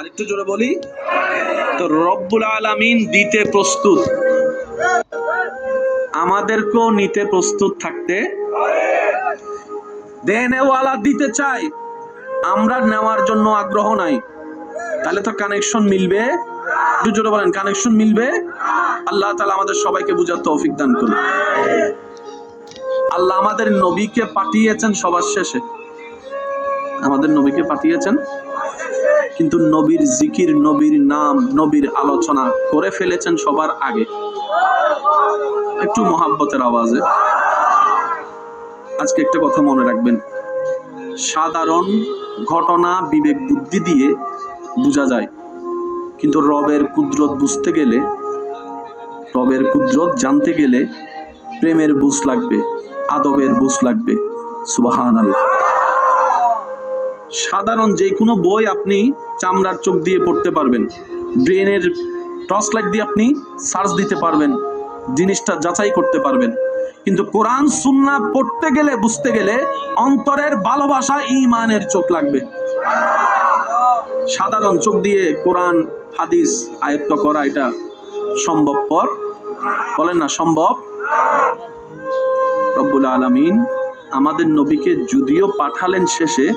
আর একটু জোরে বলি তো, রব্বুল আলামিন দিতে প্রস্তুত, আমাদেরকেও নিতে প্রস্তুত থাকতে। দেনেওয়ালা দিতে চাই, আমরা নেওয়ার জন্য আগ্রহ নাই, তাহলে তো কানেকশন মিলবে? একটু জোরে বলেন, কানেকশন মিলবে? আল্লাহ তাআলা আমাদের সবাইকে বুঝার তৌফিক দান করুন। আল্লাহ আমাদের নবীকে পাঠিয়েছেন সবার শেষে, আমাদের নবীকে পাঠিয়েছেন, কিন্তু নবীর জিকির, নবীর নাম, নবীর আলোচনা করে ফেলেছেন সবার আগে। একটু মহাব্বতের আওয়াজে আজকে একটা কথা মনে রাখবেন, সাধারণ ঘটনা বিবেক বুদ্ধি দিয়ে বোঝা যায়, কিন্তু রবের কুদরত বুঝতে গেলে, রবের কুদরত জানতে গেলে প্রেমের বুঝ লাগবে, আদবের বুঝ লাগবে। সুবহানাল্লাহ। সাধারণ যে কোনো বই আপনি চামড়ার চোখ দিয়ে পড়তে পারবেন, ব্রেনের টর্চ লাইট দিয়ে আপনি সার্চ দিতে পারবেন, জিনিসটা যাচাই করতে পারবেন, কিন্তু কোরআন সুন্নাহ পড়তে গেলে, বুঝতে গেলে অন্তরের ভালোবাসা, ঈমানের চোখ লাগবে। সাধারণ চোখ দিয়ে কোরআন হাদিস আয়ত্ত করা এটা সম্ভবপর? বলেন না সম্ভব? রব্বুল আলামিন আমাদের নবীকে যদিও পাঠালেন শেষে,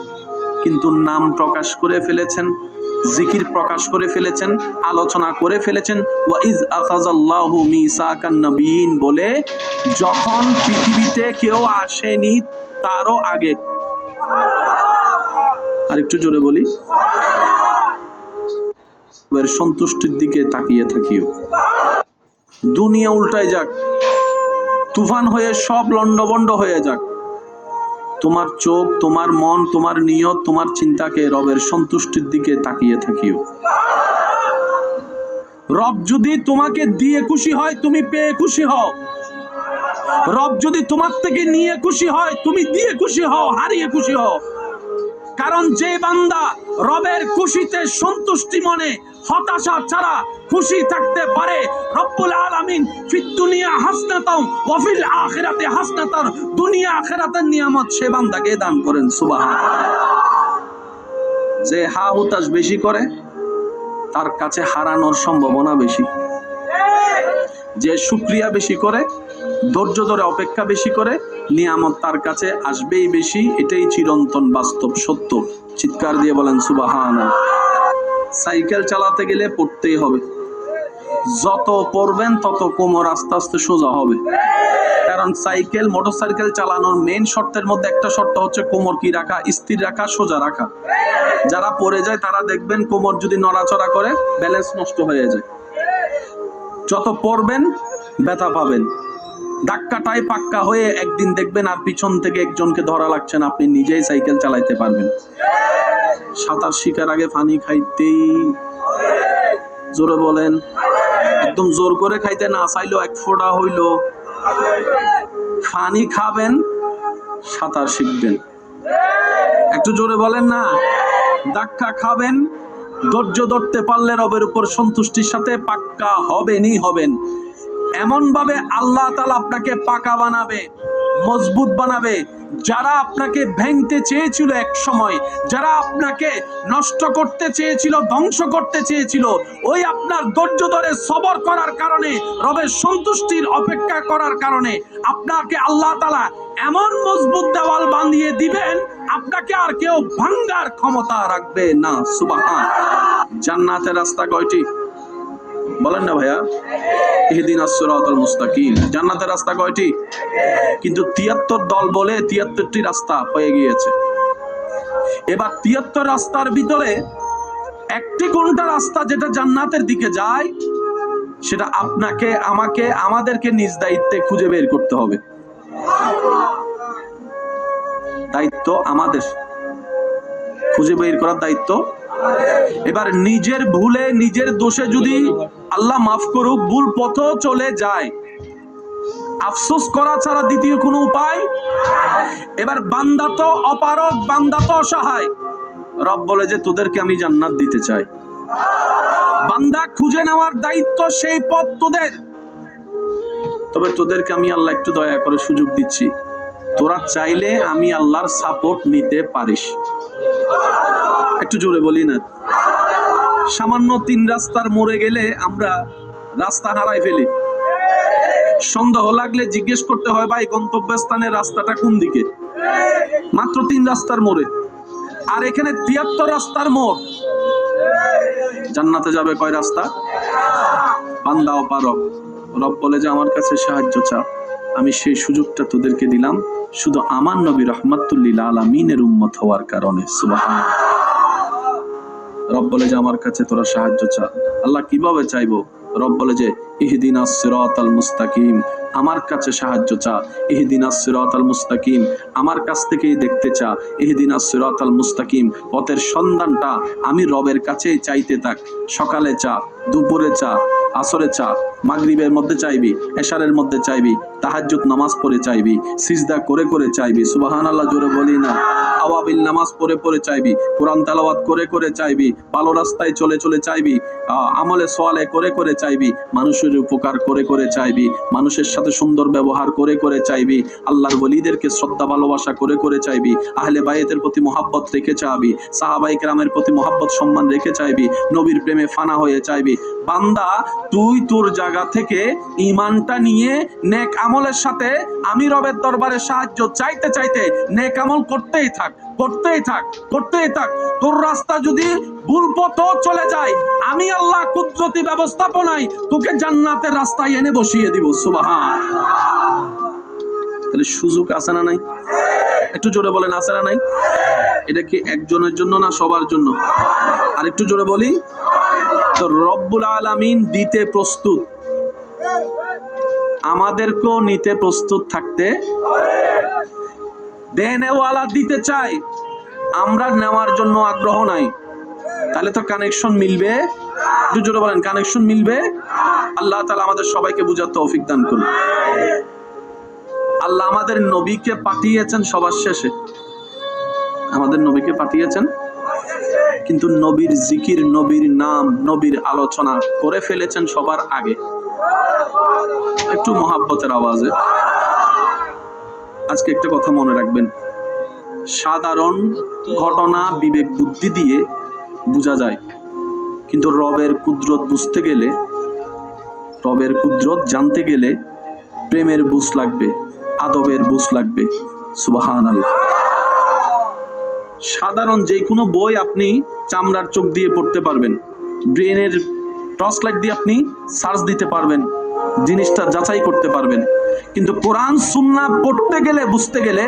কিন্তু নাম প্রকাশ করে ফেলেছেন, জিকির প্রকাশ করে ফেলেছেন, আলোচনা করে ফেলেছেন। ওয়াইজ আখাযাল্লাহু মিসাকান নবিয়িন বলে, যখন পৃথিবীতে কেউ আসেনি তারও আগে। আর একটু জোরে বলি, এবার সন্তুষ্টির দিকে তাকিয়ে থাকিও। দুনিয়া উল্টায় যাক, তুফান হয়ে সব লন্ডভন্ড হয়ে যাক, তোমার চোখ, তোমার মন, তোমার নিয়ত, তোমার চিন্তাকে রবের সন্তুষ্টির দিকে তাকিয়ে থাকিও। রব যদি তোমাকে দিয়ে খুশি হয়, তুমি পেয়ে খুশি হও। রব যদি তোমার থেকে নিয়ে খুশি হয়, তুমি দিয়ে খুশি হও, হারিয়ে খুশি হও। কারণ যে বান্দা রবের খুশিতে সন্তুষ্টি মনে, হতাশা ছাড়া খুশি থাকতে পারে, রব্বুল আলামিন ফিদ দুনিয়া হাসনাতাও ওয়া ফিল আখিরাতি হাসনাতার, দুনিয়া আখিরাতের নিয়ামত সে বান্দাকে দান করেন। সুবহানাল্লাহ। যে হা হুতাশ বেশি করে, তার কাছে হারানোর সম্ভাবনা বেশি। যে শুকরিয়া বেশি করে, ধৈর্য ধরে অপেক্ষা বেশি করে, নিয়ামত তার কাছে আসবেই বেশি। এটাই চিরন্তন বাস্তব সত্য। চিৎকার দিয়ে বলেন সুবহানাল্লাহ। সাইকেল চালাতে গেলে পড়তেই হবে, যত পড়বেন তত কোমর আস্তে আস্তে সোজা হবে। কারণ সাইকেল, মোটরসাইকেল চালানোর মেইন শর্তের মধ্যে একটা শর্ত হচ্ছে কোমর কি রাখা, স্থির রাখা, সোজা রাখা। যারা পড়ে যায় তারা দেখবেন কোমর যদি নড়াচড়া করে, ব্যালেন্স নষ্ট হয়ে যায়। যত পড়বেন ব্যথা পাবেন, ধাক্কাটাই পাক্কা হয়ে একদিন দেখবেন আর পিছন থেকে একজনকে ধরা লাগছে না, আপনি নিজেই সাইকেল চালাইতে পারবেন। সাঁতার শিখার আগে পানি খাইতেই, জোরে বলেন, একদম জোর করে খাইতে না চাইলেও এক ফোঁটা হইল পানি খাবেন, সাঁতার শিখবেন। একটু জোরে বলেন না। ধাক্কা খাবেন, ধৈর্য ধরতে পারলে রবের উপর সন্তুষ্টির সাথে পাক্কা হবেনই হবেন। এমন ভাবে আল্লাহ তাআলা আপনাকে পাকা বানাবে, মজবুত বানাবে। যারা আপনাকে ভেঙতে চেয়েছিল এক সময়, যারা আপনাকে নষ্ট করতে চেয়েছিল, ধ্বংস করতে চেয়েছিল, ওই আপনার ধৈর্য ধরে সবর করার কারণে, রবের সন্তুষ্টির অপেক্ষা করার কারণে আপনাকে আল্লাহ তাআলা এমন মজবুত দেওয়াল বানিয়ে দিবেন, আপনাকে আর কেউ ভাঙার ক্ষমতা রাখবে না। সুবহানাল্লাহ। জান্নাতের রাস্তা কয়টি? বলেন না ভাইয়া। ইহদিনাস সিরাতাল মুস্তাকিম। জান্নাতের রাস্তা কয়টি? কিন্তু 73 দল বলে 73টি রাস্তা হয়ে গিয়েছে। এবার 73 রাস্তার ভিতরে একটি কোনটা রাস্তা যেটা জান্নাতের দিকে যায়, সেটা আপনাকে, আমাকে, আমাদেরকে নিজ দায়িত্বে খুঁজে বের করতে হবে। দায়িত্ব আমাদের, খুঁজে বের করার দায়িত্ব। এবার নিজের ভুলে, নিজের দোষে যদি আল্লাহ মাফ করুক ভুল পথেও চলে যায়, আফসোস করা ছাড়া দ্বিতীয় কোনো উপায়। এবার বান্দা তো অপারগ, বান্দা তো অসহায়। রব বলে যে তোদেরকে আমি জান্নাত দিতে চাই। বান্দা খুঁজে নেওয়ার দায়িত্ব, সেই পথ তোদের। তবে তোদেরকে আমি আল্লাহ একটু দয়া করে সুযোগ দিচ্ছি, তোরা চাইলে আমি আল্লাহর সাপোর্ট নিতে পারিস। একটু জোরে বলি না। সামান্য 3 রাস্তার মোড়ে গেলে আমরা রাস্তা হারাই ফেলি। সন্দেহ লাগলে জিজ্ঞেস করতে হয়, ভাই গন্তব্যস্থানের রাস্তাটা কোন দিকে? মাত্র 3 রাস্তার মোড়ে, আর এখানে 73 রাস্তার মোড়। জান্নাতে যাবে কয় রাস্তা? বান্দাও পারো। রব বলে যে আমার কাছে সাহায্য চা, আমি সেই সুযোগটা তোদেরকে দিলাম শুধু আমার নবী রাহমাতুল লিল আলামিনের উম্মত হওয়ার কারণে। সুবহানাল্লাহ। রব বলে যে আমার কাছে তোরা সাহায্য চা। আল্লাহ কিভাবে চাইবো? রব বলে যে ইহদিনাস সিরাতাল মুস্তাকিম, আমার কাছে সাহায্য চা। ইহদিনাস সিরাতাল মুস্তাকিম, আমার কাছ থেকেই দেখতে চা। ইহদিনাস সিরাতাল মুস্তাকিম, পথের সন্ধানটা আমি রবের কাছেই চাইতে থাক। সকালে চা, দুপুরে চা, আসরে চা, মাগরিবের মধ্যে চাইবি, এশারের মধ্যে চাইবি, তাহাজ্জুদ নামাজ পড়ে চাইবি, সিজদা করে করে চাইবি। সুবহানাল্লাহ জোরে বলি না। আওয়াবিল নামাজ পড়ে পড়ে চাইবি, কোরআন তেলাওয়াত করে করে চাইবি, ভালো রাস্তায় চলে চলে চাইবি, আমলে সোয়ালে করে করে চাইবি, মানুষের উপকার করে করে চাইবি, মানুষের সাথে সুন্দর ব্যবহার করে করে চাইবি, আল্লাহর ওলিদেরকে শ্রদ্ধা ভালোবাসা করে করে চাইবি, আহলে বাইতের প্রতি মহাব্বত রেখে চাইবি, সাহাবায়ে কেরামের প্রতি মহাব্বত সম্মান রেখে চাইবি, নবীর প্রেমে ফানা হয়ে চাইবি। বান্দা, তুই তোর জায়গা থেকে ঈমানটা নিয়ে নেক আমলের সাথে আমি রবের দরবারে সাহায্য চাইতে চাইতে নেক আমল করতেই থাক, করতেই থাক, করতেই থাক। তোর রাস্তা যদি ভুল পথও চলে যায়, আমি আল্লাহ কুদরতি ব্যবস্থাপনায় তোকে জান্নাতের রাস্তায় এনে বসিয়ে দিব। সুবহানাল্লাহ। তাহলে সুযোগ আছে না নাই? একটু জোরে বলেন, আছে না নাই? এটা কি একজনের জন্য না সবার জন্য? আর একটু জোরে বলি তো, রব্বুল আলামিন দিতে প্রস্তুত, আমাদেরকেও নিতে প্রস্তুত থাকতে। দেনেওয়ালা দিতে চাই, আমরা নেওয়ার জন্য আগ্রহ নাই, তাহলে তো কানেকশন মিলবে। একটু জোরে বলেন, কানেকশন মিলবে। আল্লাহ তাআলা আমাদের সবাইকে বুঝার তৌফিক দান করুন। আল্লাহ আমাদের নবীকে পাঠিয়েছেন সবার শেষে, আমাদের নবীকে পাঠিয়েছেন, কিন্তু নবীর জিকির, নবীর নাম, নবীর আলোচনা করে ফেলেছেন সবার আগে। একটু মহাব্বতের আওয়াজে আজকে একটা কথা মনে রাখবেন, সাধারণ ঘটনা বিবেক বুদ্ধি দিয়ে বোঝা যায়, কিন্তু রবের কুদরত বুঝতে গেলে, রবের কুদরত জানতে গেলে প্রেমের বুঝ লাগবে, আদবের বুঝ লাগবে। সুবহানাল্লাহ। সাধারণ যে কোনো বই আপনি চামড়ার চোখ দিয়ে পড়তে পারবেন, ব্রেনের টর্চ লাইট দিয়ে আপনি সার্চ দিতে পারবেন, জিনিসটা যাচাই করতে পারবেন, কিন্তু কোরআন সুন্নাহ পড়তে গেলে, বুঝতে গেলে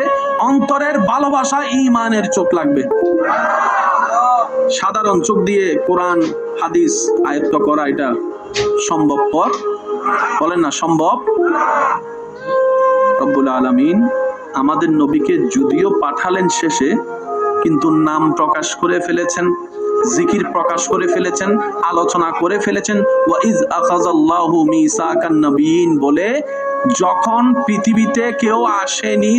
অন্তরের ভালোবাসা, ঈমানের চোখ লাগবে। সাধারণ চোখ দিয়ে কোরআন হাদিস আয়ত্ত করা এটা সম্ভবপর? বলেন না সম্ভব? রব্বুল আলামিন আমাদের নবীকে যদিও পাঠালেন শেষে, কিন্তু নাম প্রকাশ করে ফেলেছেন, জিকির প্রকাশ করে ফেলেছেন, আলোচনা করে ফেলেছেন। ওয়াইজ আখাযাল্লাহু মিসাকান নবিয়িন বলে, যখন পৃথিবীতে কেউ আসেনি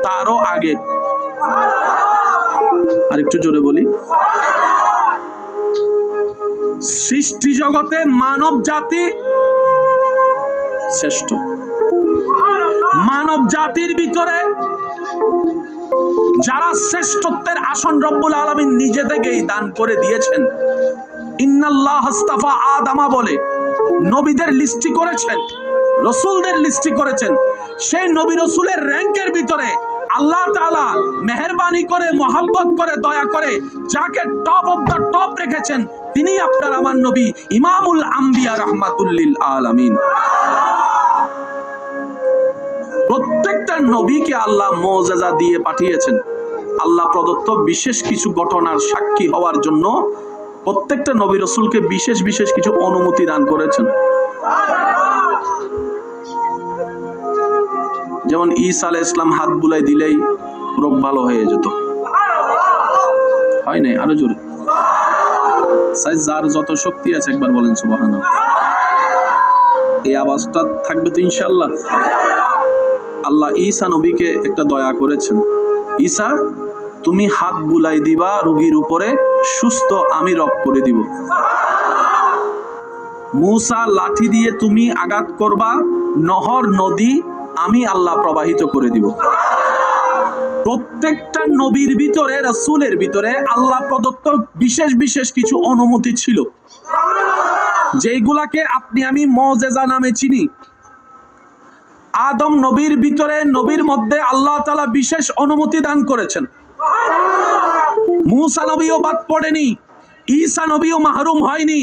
তারও আগে। আরেকটু জোরে বলি, সৃষ্টি জগতে মানব জাতি শ্রেষ্ঠ। মানব জাতির ভিতরে যারা শ্রেষ্ঠত্বের আসন রব্বুল আলামিন নিজে থেকেই দান করে দিয়েছেন। ইন্নাল্লাহ আস্তাফা আদামা বলে নবীদের লিস্টি করেছেন, রসুলদের লিস্টি করেছেন। সেই নবী রসুলের র্যাঙ্কের ভিতরে আল্লাহ তাআলা মেহেরবানি করে, মহাব্বত করে, দয়া করে যাকে টপ অফ দ্য টপ রেখেছেন, তিনি আপনার আমার নবী ইমামুল আম্বিয়া রাহমাতুল লিল আলামিন। প্রত্যেকটা নবীকে আল্লাহ মুআজিজা দিয়ে পাঠিয়েছেন। আল্লাহ প্রদত্ত বিশেষ কিছু ঘটনার সাক্ষী হওয়ার জন্য প্রত্যেকটা নবী রাসূলকে বিশেষ বিশেষ কিছু অনুমতি দান করেছেন। যেমন ঈসা আলাইহিস সালাম হাত বুলাই দিলেই রোগ ভালো হয়ে যেত, হয় নাই? আরো জোরে, যার যত শক্তি আছে একবার বলেন সুবহানাল্লাহ। এই আওয়াজটা থাকবে তো ইনশাআল্লাহ। আল্লাহ ঈসা নবীকে একটা দয়া করেছেন, ঈসা তুমি হাত বুলাই দিবা রোগীর উপরে, সুস্থ আমি রব করে দিব। মূসা লাঠি দিয়ে তুমি আঘাত করবা, নহর নদী আমি আল্লাহ প্রবাহিত করে দিব। প্রত্যেকটা নবীর ভিতরে, রাসূলের ভিতরে আল্লাহ প্রদত্ত বিশেষ বিশেষ কিছু অনুমতি ছিল, যেগুলাকে আপনি আমি মুজিজা নামে চিনি। আদম নবীর ভিতরে, নবীর মধ্যে আল্লাহ তাআলা বিশেষ অনুমতি দান করেছেন। মূসা নবীও বাদ পড়েনি, ঈসা নবীও মাহরুম হয়নি,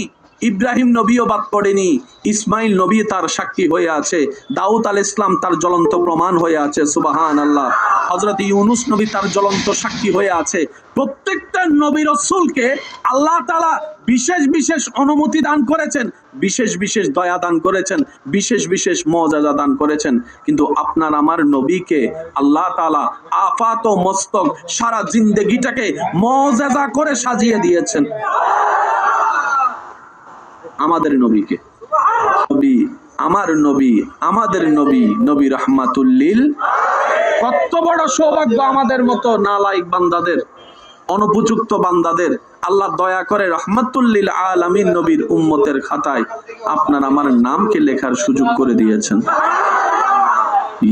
ইব্রাহিম নবীও বাদ পড়েনি, ইসমাইল নবী তার সাক্ষী হয়ে আছে, দাউদ আলাইহিস সালাম তার জ্বলন্ত প্রমাণ হয়ে আছে, সুবহানাল্লাহ। হযরত ইউনূস নবী তার জ্বলন্ত সাক্ষী হয়ে আছে। প্রত্যেকটা নবী রাসূলকে আল্লাহ তাআলা বিশেষ বিশেষ অনুমতি দান করেছেন, বিশেষ বিশেষ দয়া দান করেছেন, বিশেষ বিশেষ মুজিজা দান করেছেন। কিন্তু আপনার আমার নবীকে আল্লাহ তাআলা আফাত ও মস্তক সারা জিন্দেগিটাকে মুজিজা করে সাজিয়ে দিয়েছেন। আমাদের নবীকে, নবী আমার নবী, আমাদের নবী, নবী রাহমাতুল লিল। কত বড় সৌভাগ্য আমাদের মতো নালায়েক বান্দাদের, অনুপযুক্ত বান্দাদের, আল্লাহ দয়া করে রাহমাতুল লিল আলামিন নবীর উম্মতের খাতায় আপনার আমার নামকে লেখার সুযোগ করে দিয়েছেন।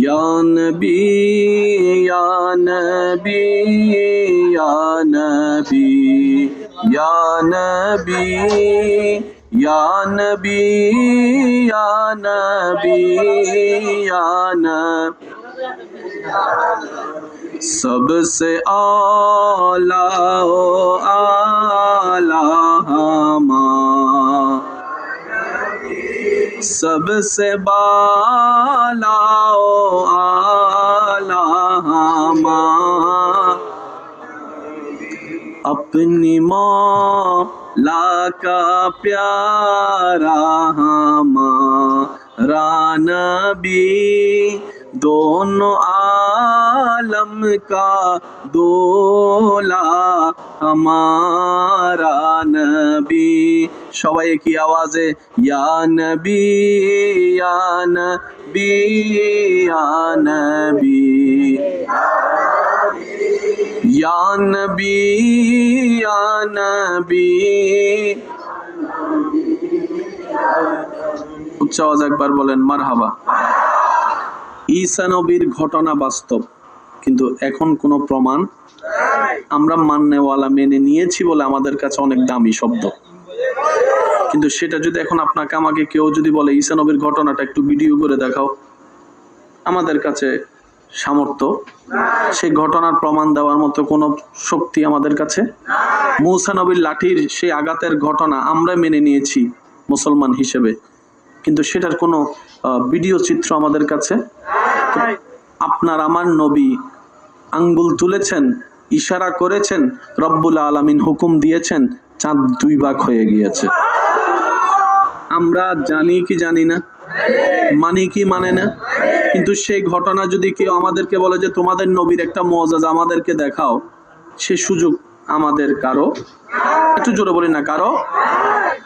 ইয়া নবী ইয়া নবী ইয়া নবী ইয়া নবী या नबी या नबी या नबी, सबसे आला ओ आला सबसे बाला ओ आला अपनी मौला का प्यारा हमारा नबी, दोनों आलम का दूल्हा हमारा नबी। সবাই কি আওয়াজে ইয়া নবী ইয়া নবী ইয়া নবী या नबी या नबी, উচ্চ আওয়াজ একবার বলেন মারহাবা। ঈসা নবীর ঘটনা বাস্তব, কিন্তু এখন কোনো প্রমাণ আমরা মাননেওয়ালা মেনে নিয়েছি বলে আমাদের কাছে অনেক দামি শব্দ। কিন্তু সেটা যদি এখন আপনাকে আমাকে কেউ যদি বলে ঈসা নবীর ঘটনাটা একটু ভিডিও করে দেখাও, আমাদের কাছে সামর্থ্য সেই ঘটনার প্রমাণ দেওয়ার মতো কোনো শক্তি আমাদের কাছে। মূসা নবীর লাঠির সেই আঘাতের ঘটনা আমরা মেনে নিয়েছি মুসলমান হিসেবে, কিন্তু সেটার কোনো ভিডিও চিত্র আমাদের কাছে। আপনার আমার নবী আঙ্গুল তুলেছেন, ইশারা করেছেন, রব্বুল আলামিন হুকুম দিয়েছেন, চাঁদ 2 ভাগ হয়ে গিয়েছে। আমরা জানি কি জানি না, মানি কি মানে না, কিন্তু সেই ঘটনা যদি কেউ আমাদেরকে বলে যে তোমাদের নবীর একটা মুজিজা আমাদেরকে দেখাও, সে সুযোগ আমাদের কারো, একটু জোরে বলি না, কারো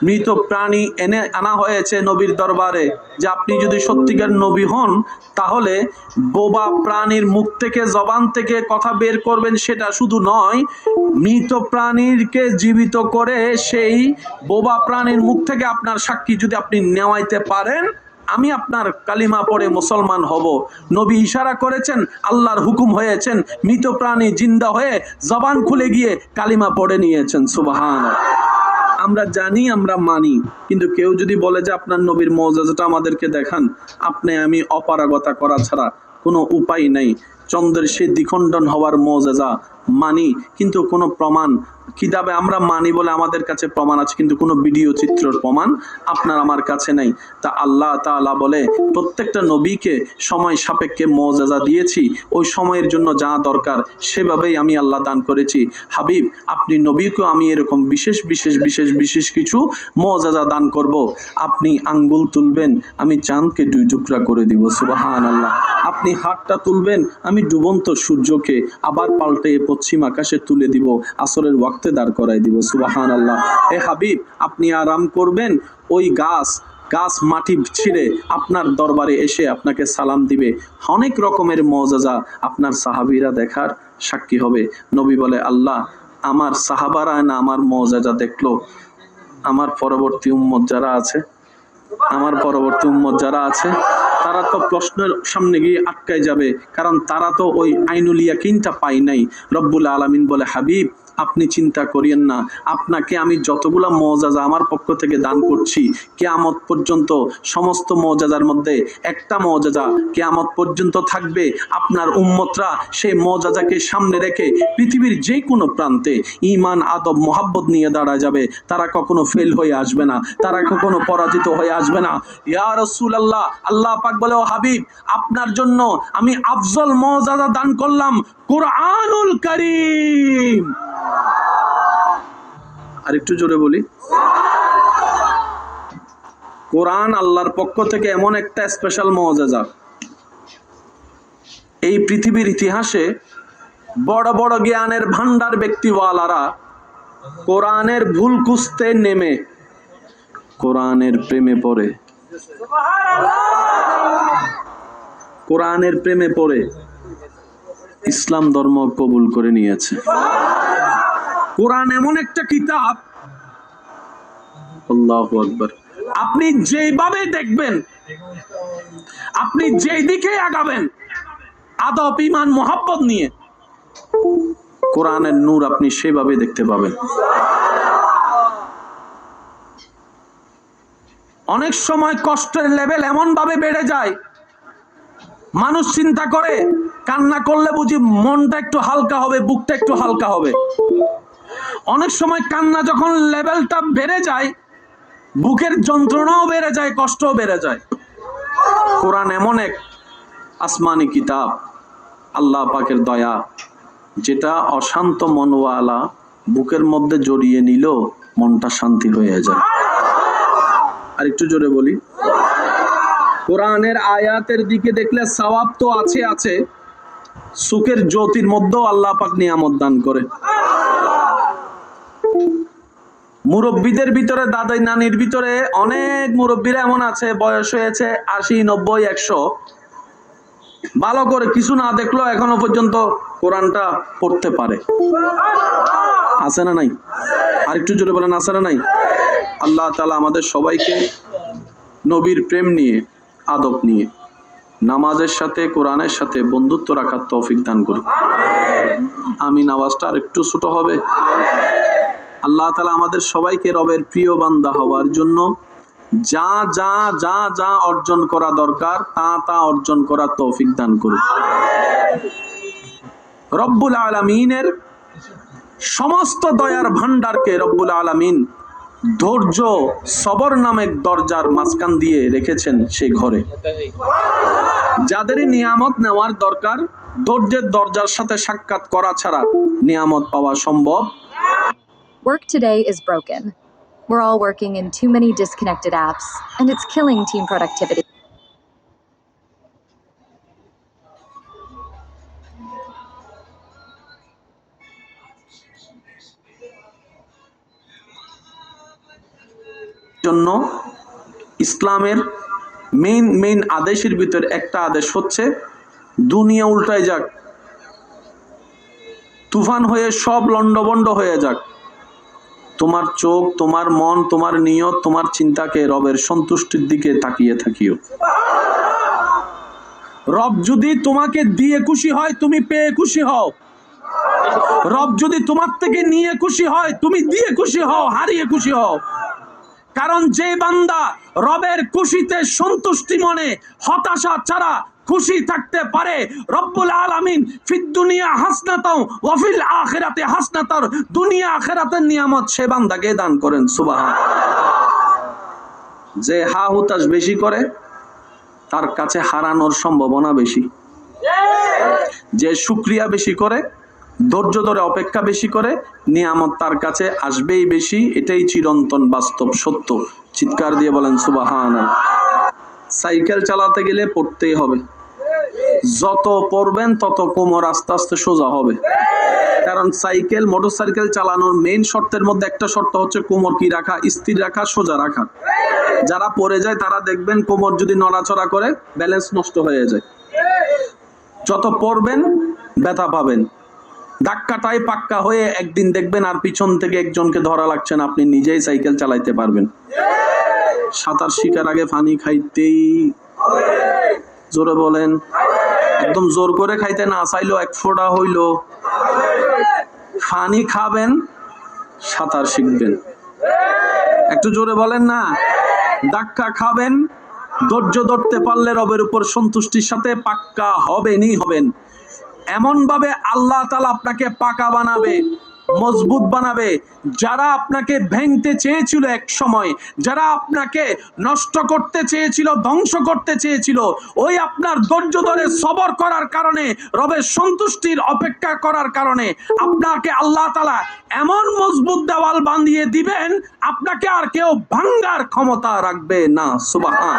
মৃত প্রাণী এনে আনা হয়েছে নবীর দরবারে যে আপনি যদি সত্যিকার নবী হন তাহলে বোবা প্রাণীর মুখ থেকে, জবান থেকে কথা বের করবেন, সেটা শুধু নয়, মৃত প্রাণীকে জীবিত করে সেই বোবা প্রাণীর মুখ থেকে আপনার সাক্ষী যদি আপনি নেওয়াইতে পারেন, আমি আপনার কালিমা পড়ে মুসলমান হব। নবী ইশারা করেছেন, আল্লাহর হুকুম হয়েছেন, মৃত প্রাণী জিন্দা হয়ে জবান খুলে গিয়ে কালিমা পড়ে নিয়েছেন। সুবহানাল্লাহ। আমরা জানি, আমরা মানি, কিন্তু কেউ যদি বলে যে আপনার নবীর মুজিজাটা আমাদেরকে দেখান, আপনি আমি অপারগতা করা ছাড়া কোনো উপায় নাই। চন্দ্রের সেই দ্বিখণ্ডন হওয়ার মুজিজা মানি, কিন্তু কোনো প্রমাণ কিতাবে আমরা মানি বলে আমাদের কাছে প্রমাণ আছে, কিন্তু কোনো ভিডিও চিত্রের প্রমাণ আপনার আমার কাছে নাই। তা আল্লাহ তাআলা বলে প্রত্যেকটা নবীকে সময় সাপেক্ষে মুজিজা দিয়েছি, ওই সময়ের জন্য যা দরকার সেভাবেই আমি আল্লাহ দান করেছি। হাবিব আপনি নবীকে আমি এরকম বিশেষ বিশেষ বিশেষ বিশেষ কিছু মুজিজা দান করব। আপনি আঙ্গুল তুলবেন, আমি চাঁদকে 2 টুকরা করে দিব। সুবহানাল্লাহ। আপনি হাতটা তুলবেন, আমি ডুবন্ত সূর্যকে আবার পাল্টে পশ্চিম আকাশে তুলে দিব, আসরের ওয়াক্তে দাঁড় করাই দিব। সুবহানাল্লাহ। এ হাবিব আপনি আরাম করবেন, ওই গাছ মাটি ছিঁড়ে আপনার দরবারে এসে আপনাকে সালাম দিবে। অনেক রকমের মুজিজা আপনার সাহাবীরা দেখার সাক্ষী হবে। নবী বলে, আল্লাহ আমার সাহাবারা না আমার মুজিজা দেখলো, আমার পরবর্তী উম্মত যারা আছে, তারা তো প্রশ্নের সামনে গিয়ে আটকায় যাবে, কারণ তারা তো ওই আইনুল ইয়াকিনটা পায় নাই। রব্বুল আলামিন বলে, হাবিব আপনি চিন্তা করিয়েন না, আপনাকে আমি যতগুলা মুআজিজা আমার পক্ষ থেকে দান করছি, কিয়ামত পর্যন্ত সমস্ত মুআজিজার মধ্যে একটা মুআজিজা কিয়ামত পর্যন্ত থাকবে। আপনার উম্মতরা সেই মুআজিজাকে সামনে রেখে পৃথিবীর যে কোনো প্রান্তে ঈমান, আদব, মোহাব্বত নিয়ে দাঁড়া যাবে। তারা কখনো ফেল হয়ে আসবে না, তারা কখনো পরাজিত হয়ে আসবে না। ইয়া রাসূলুল্লাহ, আল্লাহ পাক বলে, ও হাবিব আপনার জন্য আমি আফজল মুআজিজা দান করলাম, কুরআনুল কারীম। আর একটু জোরে বলি, কোরআন আল্লাহর পক্ষ থেকে এমন একটা স্পেশাল মুআজিজা, এই পৃথিবীর ইতিহাসে বড় বড় জ্ঞানের ভান্ডার ব্যক্তিওয়ালারা কোরআনের ভুল খুঁজতে নেমে কোরআনের প্রেমে পড়ে, কোরআনের প্রেমে পড়ে ইসলাম ধর্ম কবুল করে নিয়েছে। কোরআন এমন একটা কিতাব, আল্লাহু আকবার, আপনি যেভাবে দেখবেন, আপনি যেই দিকে আগাবেন আদব, ঈমান, মোহাব্বত নিয়ে, কোরআনের নূর আপনি সেভাবে দেখতে পাবেন। অনেক সময় কষ্টের লেভেল এমন ভাবে বেড়ে যায়, মানুষ চিন্তা করে কান্না করলে বুঝি মনটা একটু হালকা হবে, বুকটা একটু হালকা হবে। অনেক সময় কান্না যখন লেভেলটা বেড়ে যায়, বুকের যন্ত্রণাও বেড়ে যায়, কষ্টও বেড়ে যায়। কোরআন এমন এক আসমানি কিতাব, আল্লাহ পাকের দয়া, যেটা অশান্ত মনওয়ালা বুকের মধ্যে জড়িয়ে নিল মনটা শান্তি হয়ে যায়। আর একটু জোরে বলি, কোরআনের আয়াতের দিকে দেখলে সওয়াব তো আছে আছে, সুখের জ্যোতির মধ্যেও আল্লাহ পাক নিয়ামত দান করে। মুরব্বীদের ভিতরে, দাদাই নানির ভিতরে অনেক মুরব্বীরা এমন আছে, বয়স হয়েছে 80, 90, 100, ভালো করে কিছু না দেখলো এখনো পর্যন্ত কোরআনটা পড়তে পারে। আছে না নাই? আর একটু জোরে বলেন, আছে না নাই? আল্লাহ তাআলা আমাদের সবাইকে নবীর প্রেম নিয়ে, আদব নিয়ে, নামাজের সাথে, কোরআনের সাথে বন্ধুত্ব রাখার তৌফিক দান করুন। আমিন। আওয়াজটা আর একটু ছোট হবে। আল্লাহ তাআলা আমাদের সবাইকে রবের প্রিয় বান্দা হওয়ার জন্য যা যা যা যা অর্জন করা দরকার তা তা অর্জন করার তৌফিক দান করুন। রব্বুল আলামিনের সমস্ত দয়ার ভান্ডারকে রব্বুল আলামিন ধৈর্য, সবর নামক দরজার মাঝখান দিয়ে রেখেছেন সেই ঘরে। যাদের নিয়ামত নেওয়ার দরকার, ধৈর্যের দরজার সাথে সাক্ষাৎ করা ছাড়া নিয়ামত পাওয়া সম্ভব। Work today is broken. We're all working in too many disconnected apps, and it's killing team productivity. জন্য ইসলামের মেইন আদেশের ভিতর একটা আদেশ হচ্ছে, দুনিয়া উল্টায় যাক, তুফান হয়ে সব লন্ডভন্ড হয়ে যাক, তোমার চোখ, তোমার মন, তোমার নিয়ত, তোমার চিন্তাকে রবের সন্তুষ্টির দিকে তাকিয়ে থাকিও। রব যদি তোমাকে দিয়ে খুশি হয়, তুমি পেয়ে খুশি হও। রব যদি তোমার থেকে নিয়ে খুশি হয়, তুমি দিয়ে খুশি হও, হারিয়ে খুশি হও। কারণ যে বান্দা রবের খুশিতে সন্তুষ্টি মনে, হতাশা ছাড়া খুশি থাকতে পারে, রব্বুল আলামিন ফিদ দুনিয়া হাসনাতাও ওয়া ফিল আখিরাতি হাসনাতার, দুনিয়া আখিরাতের নিয়ামত সে বান্দাকে দান করেন। সুবহানাল্লাহ। যে হা হুতাশ বেশি করে তার কাছে হারানোর সম্ভাবনা বেশি। যে শুকরিয়া বেশি করে, ধৈর্য ধরে অপেক্ষা বেশি করে, নিয়ামত তার কাছে আসবেই বেশি। এটাই চিরন্তন বাস্তব সত্য। চিৎকার দিয়ে বলেন সুবহানাল্লাহ। সাইকেল চালাতে গেলে পড়তেই হবে, যত পড়বেন তত কোমর আস্তে আস্তে সোজা হবে। কারণ সাইকেল, মোটরসাইকেল চালানোর মেইন শর্তের মধ্যে একটা শর্ত হচ্ছে কোমর কি রাখা, স্থির রাখা, সোজা রাখা। যারা পড়ে যায় তারা দেখবেন কোমর যদি নড়াচড়া করে ব্যালেন্স নষ্ট হয়ে যায়। যত পড়বেন ব্যথা পাবেন, ধাক্কাটাই পাক্কা হয়ে একদিন দেখবেন আর পিছন থেকে একজনকে ধরা লাগছে না, আপনি নিজেই সাইকেল চালাইতে পারবেন। সাঁতার শিকার আগে পানি খাইতেই জোরে বলেন। একদম জোর করে খাইতে না চাইলো এক ফোঁটা হইলো। পানি খাবেন, সাঁতার শিখবেন। একটু জোরে বলেন না। ধাক্কা খাবেন, ধৈর্য ধরতে পারলে রবের উপর সন্তুষ্টির সাথে পাক্কা হবেনই হবেন। এমন ভাবে আল্লাহ তাআলা আপনাকে পাকা বানাবে, মজবুত বানাবে। যারা আপনাকে ভেঙতে চেয়েছিল এক সময়, যারা আপনাকে নষ্ট করতে চেয়েছিল, ধ্বংস করতে চেয়েছিল, ওই আপনার ধৈর্য ধরে সবর করার কারণে, রবের সন্তুষ্টির অপেক্ষা করার কারণে আপনাকে আল্লাহ তাআলা এমন মজবুত দেওয়াল বাঁধিয়ে দিবেন, আপনাকে আর কেউ ভাঙার ক্ষমতা রাখবে না। সুবহান।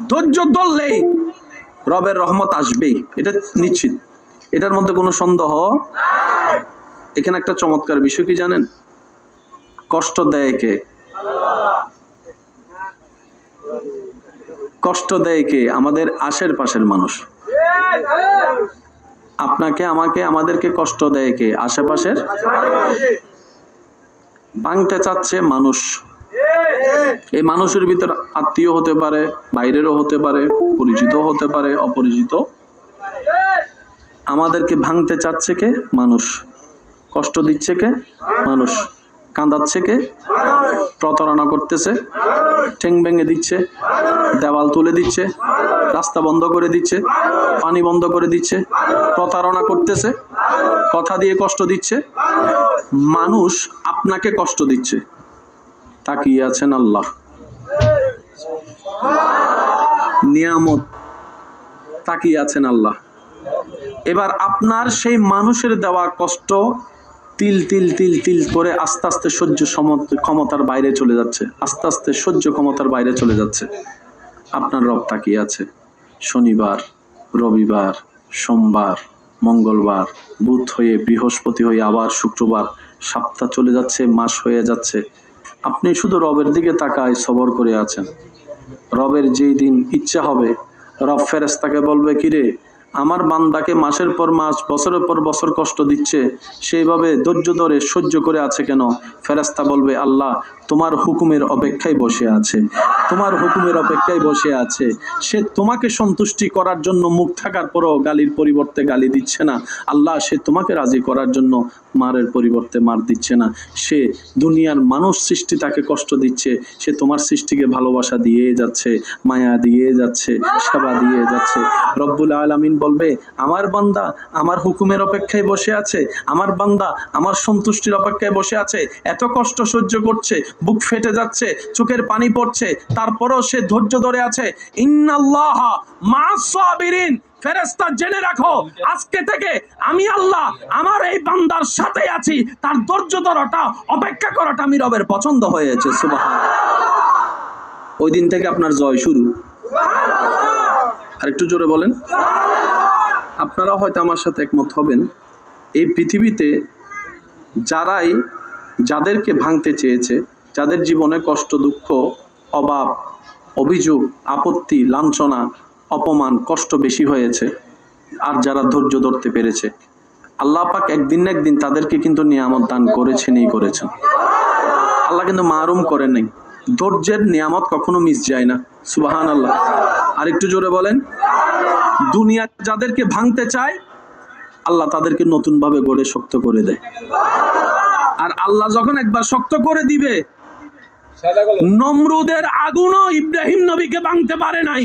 ধৈর্য ধরলেই রবের রহমত আসবেই, এটা নিশ্চিত, এটার মধ্যে কোনো সন্দেহ। এখানে একটা চমৎকার বিষয় কি জানেন? কষ্ট দেয় কে? কষ্ট দেয় কে? আমাদের আশেপাশের মানুষ। আপনাকে, আমাকে, আমাদেরকে কষ্ট দেয় কে? আশেপাশের। ভাঙতে চাচ্ছে মানুষ। এই মানুষের ভিতর আত্মীয় হতে পারে, বাইরেরও হতে পারে, পরিচিত হতে পারে, অপরিচিত। আমাদেরকে ভাঙতে চাচ্ছে কে? মানুষ। কষ্ট দিচ্ছে কে? মানুষ। কাঁদাচ্ছে কে? প্রতারণা করতেছে, ঠ্যাং ভেঙে দিচ্ছে, দেওয়াল তুলে দিচ্ছে, রাস্তা বন্ধ করে দিচ্ছে, পানি বন্ধ করে দিচ্ছে, প্রতারণা করতেছে, কথা দিয়ে কষ্ট দিচ্ছে। মানুষ আপনাকে কষ্ট দিচ্ছে, তাকিয়ে আছেন আল্লাহ। নিয়ামত, তাকিয়ে আছেন আল্লাহ। এবার আপনার সেই মানুষের দেওয়া কষ্ট তিল তিল তিল তিল করে আস্তে আস্তে সহ্য ক্ষমতার বাইরে চলে যাচ্ছে, আস্তে আস্তে সহ্য ক্ষমতার বাইরে চলে যাচ্ছে। আপনার রব তাকিয়ে আছে। শনিবার, রবিবার, সোমবার, মঙ্গলবার, বুধ হয়ে বৃহস্পতি হয়ে আবার শুক্রবার, সপ্তাহ চলে যাচ্ছে, মাস হয়ে যাচ্ছে। আপনি শুধু রবের দিকে তাকায় সবর করে আছেন। রবের যেই দিন ইচ্ছা হবে, রব ফেরেশতাকে বলবে, কিরে আমার বান্দাকে মাসের পর মাস, বছরের পর বছর কষ্ট দিচ্ছে, সেইভাবে ধৈর্য ধরে সহ্য করে আছে কেন? ফেরেশতা বলবে, আল্লাহ তোমার হুকুমের অপেক্ষায় বসে আছে, তোমার হুকুমের অপেক্ষায় বসে আছে। সে তোমাকে সন্তুষ্টি করার জন্য মুখ থাকার পরও গালির পরিবর্তে গালি দিচ্ছে না। আল্লাহ সে তোমাকে রাজি করার জন্য মারের পরিবর্তে মার দিচ্ছে না। সে দুনিয়ার মানুষ সৃষ্টি তাকে কষ্ট দিচ্ছে, সে তোমার সৃষ্টিকে ভালোবাসা দিয়ে যাচ্ছে, মায়া দিয়ে যাচ্ছে, সেবা দিয়ে যাচ্ছে। রব্বুল আলামিন বলবে, আমার বান্দা আমার হুকুমের অপেক্ষায় বসে আছে, আমার বান্দা আমার সন্তুষ্টির অপেক্ষায় বসে আছে। এত কষ্ট সহ্য করছে, বুক ফেটে যাচ্ছে, চোখের পানি পড়ছে, তারপরেও সে ধৈর্য ধরে আছে। ইন্নাল্লাহা মা'আস সাবিরিন। ফেরেশতা জেনে রাখো, আজকে থেকে আমি আল্লাহ আমার এই বান্দার সাথে আছি। তার ধৈর্য ধরাটা, অপেক্ষা করাটা আমি রবের পছন্দ হয়েছে। সুবহানাল্লাহ। ওই দিন থেকে আপনার জয় শুরু। আর একটু জোরে বলেন। আপনারা হয়তো আমার সাথে একমত হবেন, এই পৃথিবীতে যাদেরকে ভাঙতে চেয়েছে, যাদের জীবনে কষ্ট, দুঃখ, অভাব, অভিযোগ, আপত্তি, লাঞ্ছনা, অপমান, কষ্ট বেশি হয়েছে, আর যারা ধৈর্য ধরতে পেরেছে, আল্লাহ পাক একদিন না একদিন তাদেরকে কিন্তু নিয়ামত দান করেছেনই করেছেন। আল্লাহ কিন্তু মারুম করে নাই। ধৈর্যের নিয়ামত কখনো মিস যায় না। সুবহানাল্লাহ। আর একটু জোরে বলেন। দুনিয়া যাদেরকে ভাঙতে চায়, আল্লাহ তাদেরকে নতুন ভাবে গড়ে শক্ত করে দেয়। আর আল্লাহ যখন একবার শক্ত করে দিবে, নমরুদের আগুনও ইব্রাহিম নবীকে ভাঙতে পারে নাই।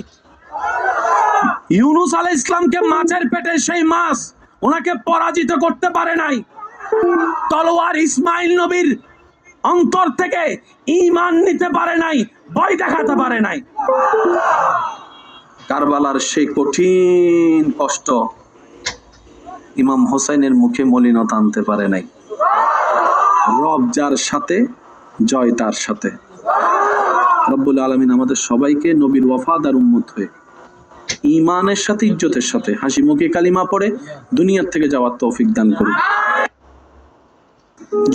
ইউনূস আলাইহিস ইসলামকে মাছের পেটে সেই মাছ ওনাকে পরাজিত করতে পারে নাই। তলোয়ার ইসমাইল নবীর অন্তর থেকে ঈমান নিতে পারে নাই, ভয় দেখাতে পারে নাই। কারবালার সেই কঠিন কষ্ট ইমাম হোসেনের মুখে মলিনতা আনতে পারে নাই। রব যার সাথে, জয় তার সাথে। রব্বুল আলামিন আমাদের সবাইকে নবীর ওয়াফাদার উম্মত হয়ে ঈমানের সাথে, ইজ্জতের সাথে হাসি মুখে কালিমা পড়ে দুনিয়ার থেকে যাওয়ার তৌফিক দান করুন।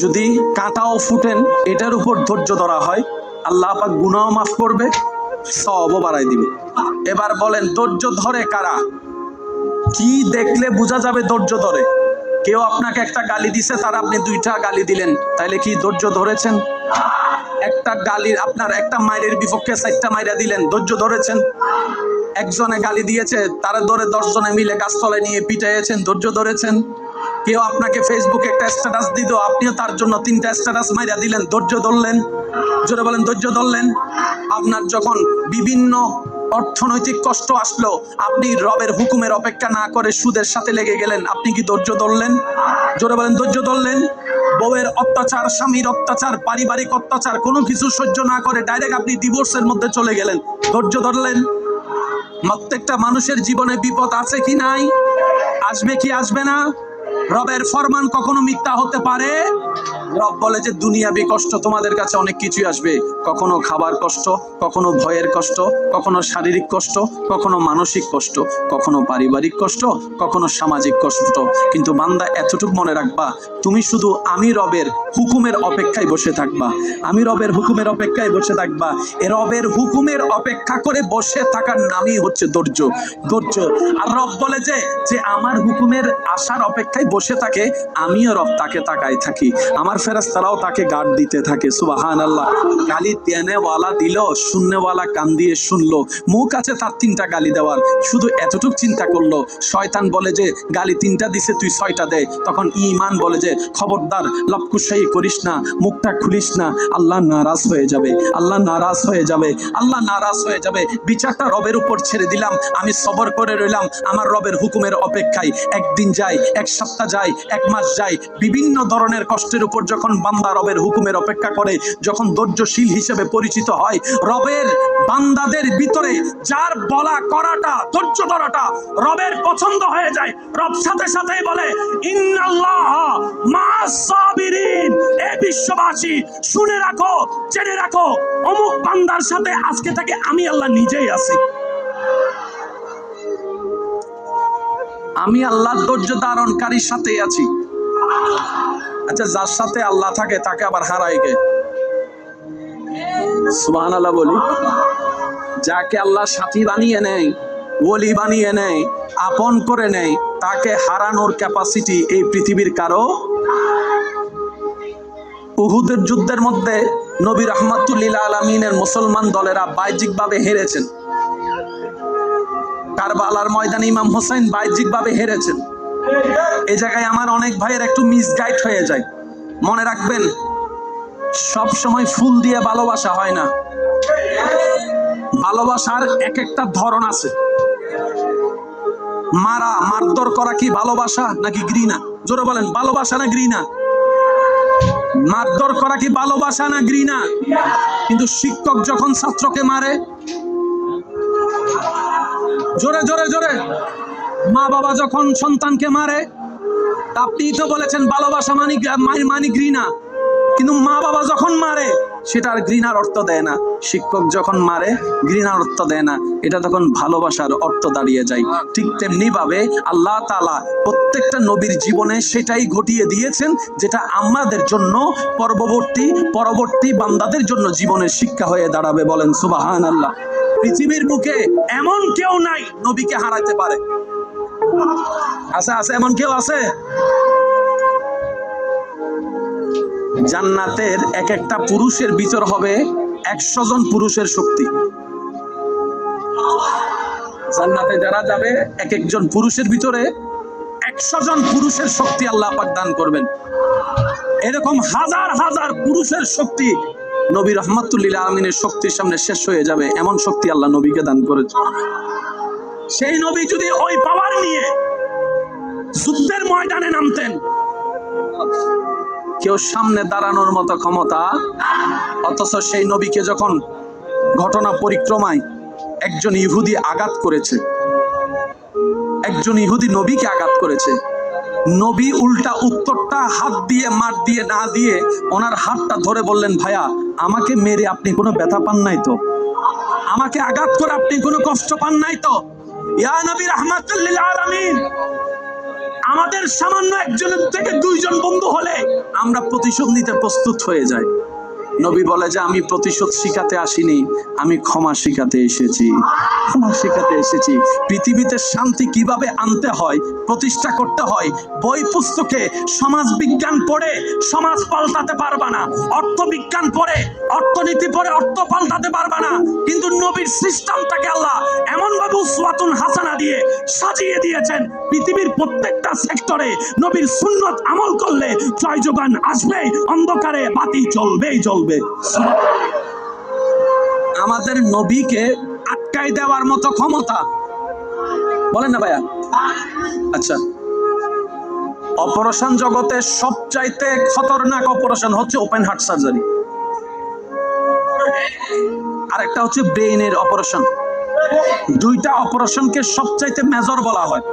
যদি কাঁটাও ফুটেন, এটার উপর ধৈর্য ধরা হয়, আল্লাহ পাক গুনাহ মাফ করবে, সওয়াবও বাড়াই দিবে। এবার বলেন, ধৈর্য ধরে কারা? কি দেখলে বোঝা যাবে ধৈর্য ধরে? কেউ আপনাকে একটা গালি দিছে, তার আপনি দুইটা গালি দিলেন, তাইলে কি ধৈর্য ধরেছেন? একটা গালির আপনার একটা মায়ের বিপক্ষে 4টা মাইরা দিলেন, ধৈর্য ধরেছেন? একজনে গালি দিয়েছে, তারা ধরে 10 জনে মিলে গাছতলায় নিয়ে পিটাইয়েছেন, ধৈর্য ধরেছেন? কেউ আপনাকে ফেসবুকে একটা স্ট্যাটাস দিত, আপনিও তার জন্য 3টা স্ট্যাটাস মাইরা দিলেন, ধৈর্য ধরলেন? জোরে বলেন, ধৈর্য ধরলেন? আপনার যখন বিভিন্ন অর্থনৈতিক কষ্ট আসলো, আপনি রবের হুকুমের অপেক্ষা না করে সুদের সাথে লেগে গেলেন, আপনি কি ধৈর্য ধরলেন? জোরে বলেন, ধৈর্য ধরলেন? বউয়ের অত্যাচার, স্বামীর অত্যাচার, পারিবারিক অত্যাচার কোনো কিছু সহ্য না করে ডাইরেক্ট আপনি ডিভোর্সের মধ্যে চলে গেলেন, ধৈর্য ধরলেন? প্রত্যেকটা মানুষের জীবনে বিপদ আছে কি নাই? আসবে কি আসবে না? রবের ফরমান কখনো মিথ্যা হতে পারে? রব বলে যে দুনিয়াবি কষ্ট তোমাদের কাছে অনেক কিছুই আসবে, কখনো খাবার কষ্ট, কখনো ভয়ের কষ্ট, কখনো শারীরিক কষ্ট, কখনো মানসিক কষ্ট, কখনো পারিবারিক কষ্ট, কখনো সামাজিক কষ্ট। কিন্তু বান্দা এতটুকু মনে রাখবা, তুমি শুধু আমি রবের হুকুমের অপেক্ষায় বসে থাকবা, আমি রবের হুকুমের অপেক্ষায় বসে থাকবা। এ রবের হুকুমের অপেক্ষা করে বসে থাকার নামই হচ্ছে ধৈর্য। ধৈর্য। আর রব বলে যে আমার হুকুমের আশার অপেক্ষায় বসে থাকে, আমিও রব তাকে তাকায় থাকি, আমার ফেরেশতারাও তাকে গার্ড দিতে থাকে। সুবহানাল্লাহ। গালি দেনেওয়ালা দিল, শূন্যওয়ালা কান দিয়ে শুনলো। মুখ আছে তার 3টা গালি দেওয়ার, শুধু এতটুক চিন্তা করলো। শয়তান বলে যে গালি 3টা দিছে, তুই 6টা দে। তখন ঈমান বলে যে খবরদার, লবকুশাই করিস না, মুখটা খুলিস না, আল্লাহ নারাজ হয়ে যাবে, আল্লাহ নারাজ হয়ে যাবে, আল্লাহ নারাজ হয়ে যাবে। বিচারটা রবের উপর ছেড়ে দিলাম, আমি সবর করে রইলাম আমার রবের হুকুমের অপেক্ষায়। একদিন যায়, 1 সপ্তাহ যায়, 1 মাস যায়, বিভিন্ন ধরনের কষ্টের উপর যখন বান্দা রবের হুকুমের অপেক্ষা করে, যখন ধৈর্যশীল হিসেবে পরিচিত হয়, রবের বান্দাদের ভিতরে যার বলা করাটা, ধৈর্য ধরাটা রবের পছন্দ হয়ে যায়, রব সাথে সাথেই বলে ইন্নাল্লাহ মা'আস সাবিরিন। এ বিশ্ববাসী শুনে রাখো, জেনে রাখো, অমুক বান্দার সাথে আজকে থেকে আমি আল্লাহ নিজেই আছি। আমি আল্লাহর ধৈর্য ধারণকারীর সাথেই আছি। আচ্ছা, যার সাথে আল্লাহ থাকে তাকে আবার হারায় কে? সুবহানাল্লাহ বলি। যাকে আল্লাহ সাথী বানিয়ে নেয়, ওলি বানিয়ে নেয়, আপন করে নেয়, তাকে হারানোর ক্যাপাসিটি এই পৃথিবীর কারো। উহুদের যুদ্ধের মধ্যে নবী রাহমাতুল লিল আলামিনের মুসলমান দলেরা বাহ্যিকভাবে হেরেছেন। কারবালার ময়দানে ইমাম হোসেন বাহ্যিকভাবে হেরেছেন। এই জায়গায় আমার অনেক ভাইয়ের একটু মিসগাইড হয়ে যায়। মনে রাখবেন, সব সময় ফুল দিয়ে ভালোবাসা হয় না। ভালোবাসার এক একটা ধরন আছে। মারধর করা কি ভালোবাসা নাকি ঘৃণা? জোরে বলেন, ভালোবাসা না ঘৃণা? মারধর করা কি ভালোবাসা না ঘৃণা? কিন্তু শিক্ষক যখন ছাত্রকে মারে, জোরে জোরে জোরে, মা বাবা যখন সন্তানকে মারে, আপনি তো বলেছেন ভালোবাসা মানে ঘৃণা, কিন্তু মা বাবা যখন মারে সেটা আর ঘৃণার অর্থ দেয় না। শিক্ষক যখন মারে ঘৃণার অর্থ দেয় না, এটা তখন ভালোবাসার অর্থ দাঁড়িয়ে যায়। ঠিক তেমনি ভাবে আল্লাহ তাআলা প্রত্যেকটা নবীর জীবনে সেটাই ঘটিয়ে দিয়েছেন, যেটা আমাদের জন্য পরবর্তী বান্দাদের জন্য জীবনের শিক্ষা হয়ে দাঁড়াবে। বলেন সুবহানাল্লাহ। পৃথিবীর বুকে এমন কেউ নাই নবীকে হারাতে পারে। আছে? আছে এমন কেউ আছে? জান্নাতের এক একটা পুরুষের ভিতর হবে 100 জন পুরুষের শক্তি। জান্নাতে যারা যাবে এক একজন পুরুষের ভিতরে 100 জন পুরুষের শক্তি আল্লাহ পাক দান করবেন। এরকম হাজার হাজার পুরুষের শক্তি নবী রাহমাতুল লিল আলামিনের শক্তির সামনে শেষ হয়ে যাবে, এমন শক্তি আল্লাহ নবীকে দান করেছে। সেই নবী যদি ওই পাওয়ার নিয়ে যুদ্ধের ময়দানে নামতেন, কেউ সামনে দাঁড়ানোর মতো ক্ষমতা। অথচ সেই নবীকে যখন ঘটনা পরিক্রমায় একজন ইহুদি আঘাত করেছে, একজন ইহুদি নবীকে আঘাত করেছে, নবী উল্টা উত্তরটা হাত দিয়ে মার দিয়ে না দিয়ে ওনার হাতটা ধরে বললেন, ভাইয়া আমাকে মেরে আপনি কোনো ব্যথা পান নাই তো? আমাকে আঘাত করে আপনি কোনো কষ্ট পান নাই তো? ইয়া নবী রাহমাতুল লিল আলামিন, আমাদের সামান্য একজনের থেকে 2 জন বন্ধু হলে আমরা প্রতিশোধ নিতে প্রস্তুত হয়ে যাই। নবী বলে যে আমি প্রতিশোধ শিখাতে আসিনি, আমি ক্ষমা শিখাতে এসেছি। ক্ষমা শিখাতে এসেছি। পৃথিবীতে শান্তি কিভাবে আনতে হয়, প্রতিষ্ঠা করতে হয়, বই পুস্তকে সমাজ বিজ্ঞান পড়ে সমাজ পাল্টাতে পারবা না, অর্থ বিজ্ঞান পড়ে অর্থনীতি পরে অর্থ পাল্টাতে পারবে না, কিন্তু নবীর সিস্টেমটাকে আল্লাহ এমন ভাবে উসওয়াতুন হাসানা দিয়ে সাজিয়ে দিয়েছেন, পৃথিবীর প্রত্যেকটা সেক্টরে নবীর সুন্নত আমল করলে জয় যোগান আসবে, অন্ধকারে বাতি জ্বলবেই জ্বলবে। আমাদের নবীকে আটকাই দেওয়ার মতো ক্ষমতা বলেন না ভাইয়া? আচ্ছা, অপারেশন জগতে সবচাইতে খতরনাক অপারেশন হচ্ছে ওপেন হার্ট সার্জারি, আর একটা হচ্ছে ব্রেইনের অপারেশন। দুইটা অপারেশনকে সবচাইতে মেজর বলা হয়।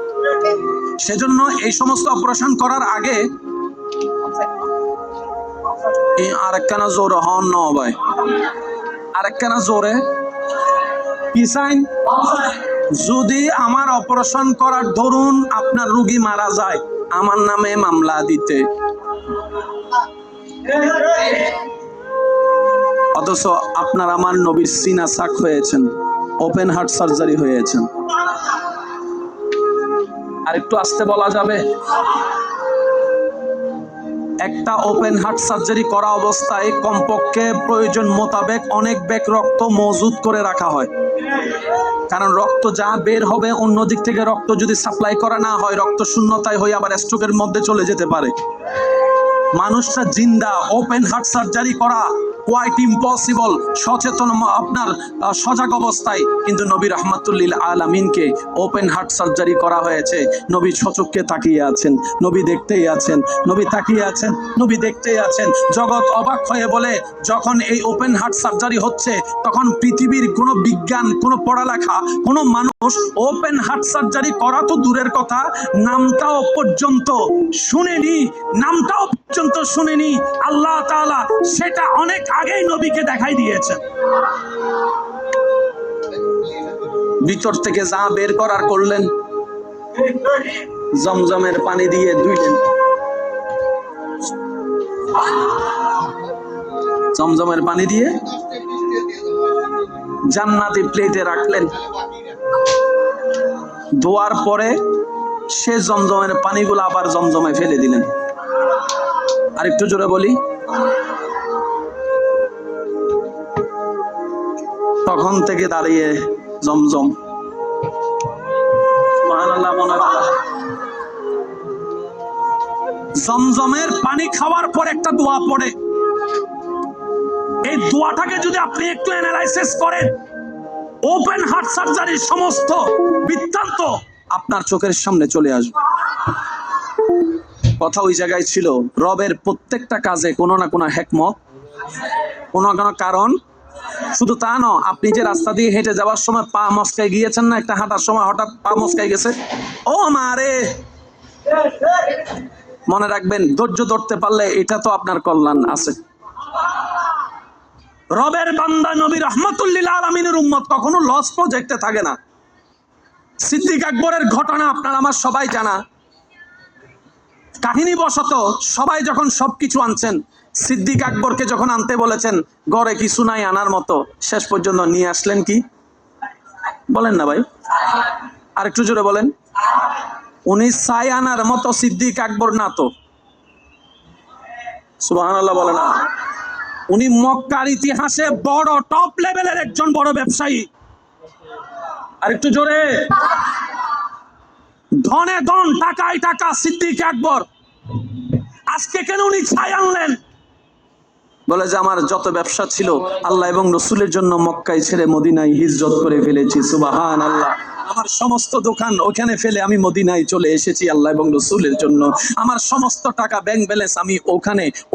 সেজন্য এই সমস্ত অপারেশন করার আগে আরেকখানা জোরে হন ন ভাই, আরেকখানা জোরে কি সাইন, যদি আমার অপারেশন করার দরুন আপনার রোগী মারা যায়, আমার নামে মামলা দিতে, অথচ আপনার আমার নবীর সিনা সাক হয়েছেন, ওপেন হার্ট সার্জারি হয়েছেন। আর একটু আস্তে বলা যাবে? একটা ওপেন হার্ট সার্জারি করা অবস্থায় কমপক্ষে প্রয়োজন মোতাবেক অনেক ব্যাগ রক্ত মজুদ করে রাখা হয়, কারণ রক্ত যা বের হবে অন্য দিক থেকে রক্ত যদি সাপ্লাই করা না হয়, রক্ত শূন্যতায় হয়ে আবার স্ট্রোকের মধ্যে চলে যেতে পারে। মানুষটা জিন্দা, ওপেন হার্ট সার্জারি করা কোয়াইট ইম্পসিবল সচেতন আপনার সজাগ অবস্থায়, কিন্তু নবী রাহমাতুল্লিল আলামিনকে ওপেন হার্ট সার্জারি করা হয়েছে। নবী সচক্ষে তাকিয়ে আছেন, নবী দেখতেই আছেন, নবী তাকিয়ে আছেন, নবী দেখতেই আছেন। জগৎ অবাক হয়ে বলে, যখন এই ওপেন হার্ট সার্জারি হচ্ছে তখন পৃথিবীর কোনো বিজ্ঞান, কোনো পড়ালেখা, কোনো মানুষ ওপেন হার্ট সার্জারি করা তো দূরের কথা, নামটাও পর্যন্ত শুনেনি, নামটাও পর্যন্ত শুনেনি। আল্লাহ তাআলা সেটা অনেক আগেই নবীকে দেখাই দিয়েছেন। ভিতর থেকে যা বের করার করলেন, জমজমের পানি দিয়ে ধুইলেন, জমজমের পানি দিয়ে জান্নাতি প্লেটে রাখলেন, ধোয়ার পরে সে জমজমের পানিগুলো আবার জমজমে ফেলে দিলেন। আর একটু জোরে বলি, তখন থেকে দাঁড়িয়ে জমজম, সুবহানাল্লাহ, মনে করা জমজমের পানি খাওয়ার পর একটা দোয়া পড়ে। এই দোয়াটাকে যদি আপনি একটু অ্যানালাইসিস করেন, ওপেন হার্ট সার্জারির সমস্ত বৃত্তান্ত আপনার চোখের সামনে চলে আসবে। কথা ওই জায়গায় ছিল, রবের প্রত্যেকটা কাজে কোনো না কোনো হিকমত, কোনো না কোনো কারণ। শুধু তা নয়, আপনি যে রাস্তা দিয়ে হেঁটে যাওয়ার সময় পা মস্কায় গিয়েছেন না, একটা হাঁটার সময় হঠাৎ পা মস্কায় গেছে, ও মারে, মনে রাখবেন ধৈর্য ধরতে পারলে এটা তো আপনার কল্যাণ আছে। রবের বান্দা নবী রাহমাতুল্লিল আলামিনের উম্মত কখনো লস প্রজেক্টে থাকে না। সিদ্দিক আকবরের ঘটনা আপনার আমার সবাই জানা। কাহিনী বশত সবাই যখন সবকিছু আনছেন, সিদ্দিক আকবরকে যখন আনতে বলেছেন, ঘরে কিছু নাই আনার মতো, শেষ পর্যন্ত নিয়ে আসলেন কি? বলেন না ভাই, আর একটু জোরে বলেন। উনি চাই আনার মতো সিদ্দিক আকবর না তো, সুবহানাল্লাহ বলে না। উনি মক্কার ইতিহাসে বড় টপ লেভেলের একজন বড় ব্যবসায়ী। আর একটু জোরে, ধনে ধন, টাকায় টাকা সিদ্দিক আকবর। আজকে কেন উনি ছাই আনলেন? বলে যে আমার যত ব্যবসা ছিল আল্লাহ এবং রসুলের জন্য মক্কায় ছেড়ে মদিনায় হিজরত করে ফেলেছি, সুবহানাল্লাহ। আমার সমস্ত দোকান ওখানে ফেলে আমি মদিনায় চলে এসেছি আল্লাহ এবং রসুলের জন্য। আমার সমস্ত টাকা ব্যাংক ব্যালেন্স আমি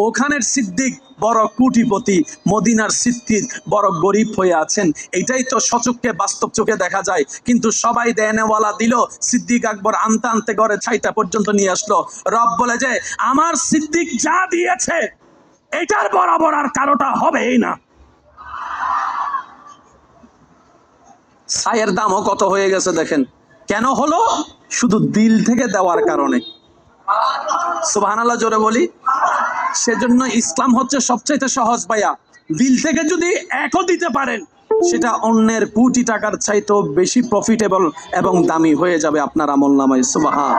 ওখানের সিদ্দিক বড় কোটিপতি, মদিনার সিদ্দিক বড় গরিব হয়ে আছেন। এইটাই তো সচক্ষে বাস্তব চোখে দেখা যায়। কিন্তু সবাই দেনেওয়ালা দিল, সিদ্দিক আকবর আনতে আনতে ঘরে ছাইটা পর্যন্ত নিয়ে আসলো। রব বলে যে আমার সিদ্দিক যা দিয়েছে এটার বরাবর আর কারোটা হবেই না। ছাইয়ের দামও কত হয়ে গেছে দেখেন। কেন হলো? শুধু দিল থেকে দেওয়ার কারণে। সুবহানাল্লাহ জোরে বলি। সেজন্য ইসলাম হচ্ছে সবচাইতে সহজ ভাইয়া। দিল থেকে যদি একও দিতে পারেন, সেটা অন্যের কোটি টাকার চাইতেও বেশি প্রফিটেবল এবং দামি হয়ে যাবে আপনার আমলনামায়। সুবহান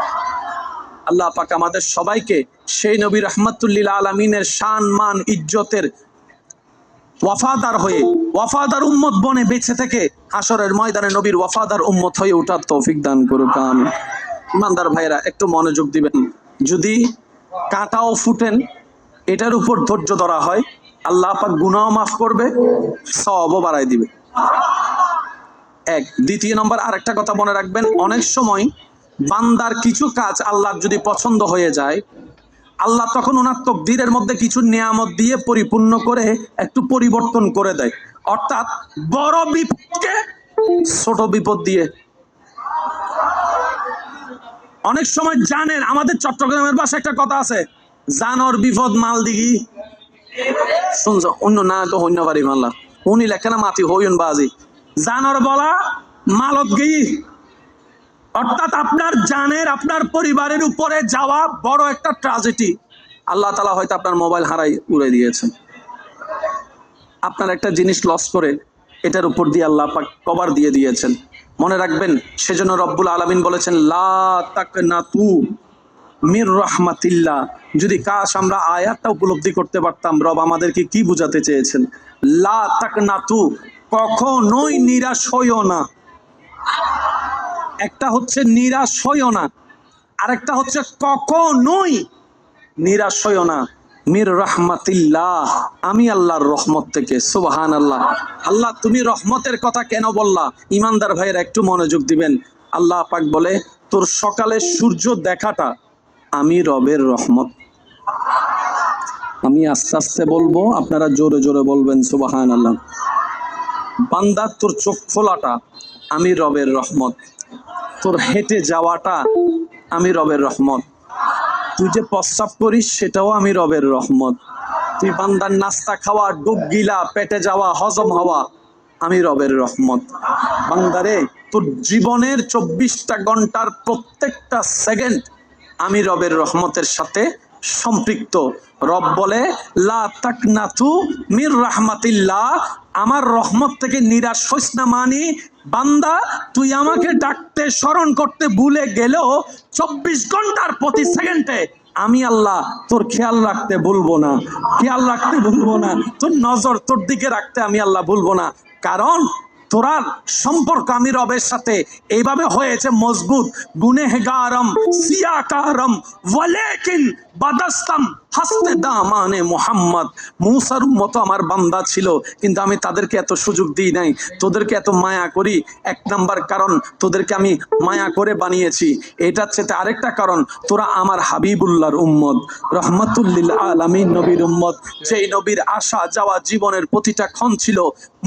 আল্লাহ পাক আমাদের সবাইকে সেই নবী রাহমাতুল্লিল আলামিনের শান মান ইজ্জতের ওয়াফাদার হয়ে ওয়াফাদার উম্মত বনে বেঁচে থেকে হাসরের ময়দানে নবীর ওয়াফাদার উম্মত হয়ে ওঠার তৌফিক দান করুক আমিন। ইমানদার ভাইরা একটু মনোযোগ দিবেন, যদি কাঁটাও ফুটেন এটার উপর ধৈর্য ধরা হয়, আল্লাহ পাক গুনাহ মাফ করবে, সওয়াবও বাড়ায় দিবে। এক। দ্বিতীয় নম্বর আরেকটা কথা মনে রাখবেন, অনেক সময় বান্দার কিছু কাজ আল্লাহর যদি পছন্দ হয়ে যায়, আল্লাহ তখন ওনার তকদিরের মধ্যে কিছু নিয়ামত দিয়ে পরিপূর্ণ করে একটু পরিবর্তন করে দেয়। অর্থাৎ বড় বিপদকে ছোট বিপদ দিয়ে। অনেক সময় জানেন, আমাদের চট্টগ্রামের ভাষায় একটা কথা আছে, জানর বিপদ মাল দিঘি। শুনছ অন্য না তো হইন্য পারি মাল্লা উনি লেখে না মাতি হইন বাজি জানর বলা মালত গিয়ে। অর্থাৎ আপনার জানের আপনার পরিবারের উপরে যাওয়া বড় একটা ট্র্যাজেডি। আল্লাহ তাআলা হয়তো আপনার মোবাইল হারাই উড়ে দিয়েছেন, আপনার একটা জিনিস লস করে এটার উপর দিয়ে আল্লাহ পাক কভার দিয়ে দিয়েছেন। মনে রাখবেন, সেজন্য রব্বুল আলামিন বলেছেন লা তাকনাতু মির রাহমাতিল্লাহ। যদি কাশ আমরা আয়াতটা উপলব্ধি করতে পারতাম, রব আমাদেরকে কি বুঝাতে চেয়েছেন। লা তাকনাতু, কখনোই নিরাশ হইও না। একটা হচ্ছে নিরাশ হইও না, আরেকটা হচ্ছে কখনোই নিরাশ হইও না। মির রাহমাতিল্লাহ, আমি আল্লাহর রহমত থেকে। সুবহানাল্লাহ। আল্লাহ তুমি রহমতের কথা কেন বললা? ইমানদার ভাইয়েরা একটু মনোযোগ দিবেন। আল্লাহ পাক বলে, তোর সকালে সূর্য দেখাটা আমি রবের রহমত। আমি আস্তে আস্তে বলবো, আপনারা জোরে জোরে বলবেন সুবহানাল্লাহ। বান্দা তোর চোখ খোলাটা আমি রবের রহমত, তোর হেঁটে যাওয়াটা আমি রবের রহমত, তুই যে প্রস্রাব করিস সেটাও আমি রবের রহমত, তুই বান্দার নাস্তা খাওয়া, ডুব গিলা, পেটে যাওয়া, হজম হওয়া আমি রবের রহমত। বান্দারে তোর জীবনের 24টা ঘন্টার প্রত্যেকটা সেকেন্ড আমি রবের রহমতের সাথে সম্পৃক্ত। রব বলে লা তাকনাতু মির রাহমাতিল্লাহ, আমার রহমত থেকে নিরাশ হইস না। মানি বান্দা তুই আমাকে ডাকতে স্মরণ করতে ভুলে গেলেও 24 ঘন্টার প্রতি সেকেন্ডে আমি আল্লাহ তোর খেয়াল রাখতে ভুলবো না, খেয়াল রাখতে ভুলবো না, তোর নজর তোর দিকে রাখতে আমি আল্লাহ ভুলবো না। কারণ তোরা সম্পর্ক আমি রবের সাথে এইভাবে হয়েছে মজবুত। গুনেহগারম সিয়াকারম ওয়ালাকিন বাদাস্তাম হাসতে দামানে মুহাম্মদ। মুসার উম্মত আমার বান্দা ছিল, কিন্তু আমি তাদেরকে এত সুযোগ দিই নাই। তোদেরকে এত মায়া করি, এক নাম্বার কারণ তোদেরকে আমি মায়া করে বানিয়েছি। এটা হচ্ছে আরেকটা কারণ, তোরা আমার হাবিবুল্লাহর উম্মত, রহমাতুল্লিল আলামিন নবীর উম্মত। যেই নবীর আসা যাওয়া জীবনের প্রতিটা ক্ষণ ছিল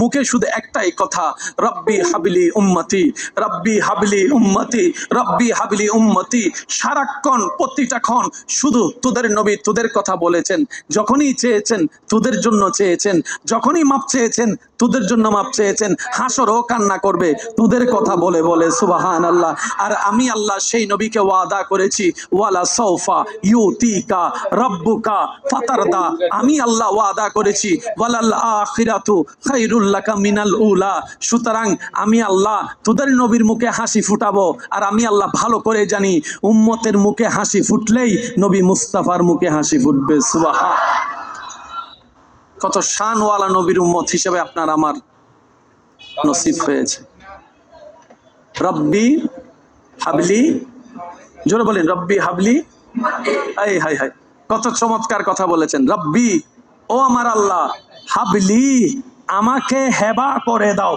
মুখে শুধু একটাই কথা, রব্বি হাবলি উম্মতি, রব্বি হাবলি উম্মতি, রব্বি হাবলি উম্মতি। সারাক্ষণ প্রতিটা ক্ষণ শুধু তোদের নবী তোদের কথা বলেছেন। যখনই চেয়েছেন তোদের জন্য চেয়েছেন, যখনই মাপ চেয়েছেন তোদের জন্য মাপ চেয়েছেন। হাসরও কান্না করবে তোদের কথা বলে বলে। সুবহানাল্লাহ। আর আমি আল্লাহ সেই নবীকে ওয়াদা করেছি, ওয়ালা সাউফা ইউতিকা রাব্বুকা ফাতারদা। আমি আল্লাহ ওয়াদা করেছি, ওয়ালাল আখিরাতু খায়রুল লাকা মিনাল উলা। সুতরাং আমি আল্লাহ তোদের নবীর মুখে হাসি ফুটাবো। আর আমি আল্লাহ ভালো করে জানি, উম্মতের মুখে হাসি ফুটলেই নবী মুস্তাফার মুখে হাসি ফুটবে। সুবহান। কত শানওয়ালা নবীর উম্মত হিসেবে আপনার আমার নসিব হয়েছে। রব্বি হাবলি, জোরে বলেন রব্বি হাবলি। এই হাই হাই, কত চমৎকার কথা বলেছেন। রব্বি, ও আমার আল্লাহ, হাবলি, আমাকে হেবা করে দাও।